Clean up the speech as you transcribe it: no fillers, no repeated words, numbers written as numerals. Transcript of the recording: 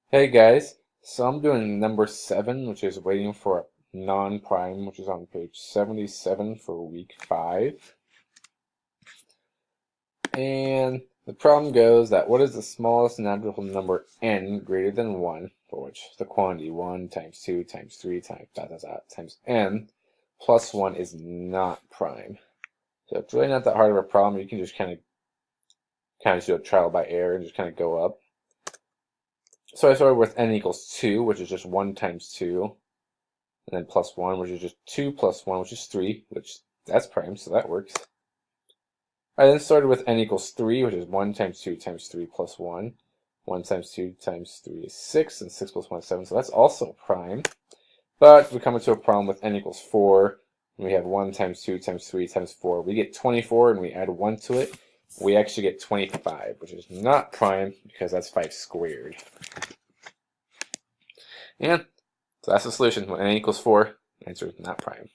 Hey guys, so I'm doing number 7, which is waiting for non-prime, which is on page 77 for week 5. And the problem goes that what is the smallest natural number n greater than 1, for which the quantity 1 times 2 times 3 times dot dot dot times n plus 1 is not prime. So it's really not that hard of a problem. You can just kind of do a trial by error and just kind of go up. So I started with n equals 2, which is just 1 times 2. And then plus 1, which is just 2 plus 1, which is 3, which that's prime, so that works. I then started with n equals 3, which is 1 times 2 times 3 plus 1. 1 times 2 times 3 is 6, and 6 plus 1 is 7, so that's also prime. But we come into a problem with n equals 4, and we have 1 times 2 times 3 times 4. We get 24, and we add 1 to it. We actually get 25, which is not prime, because that's 5 squared. And so that's the solution. When n equals 4, the answer is not prime.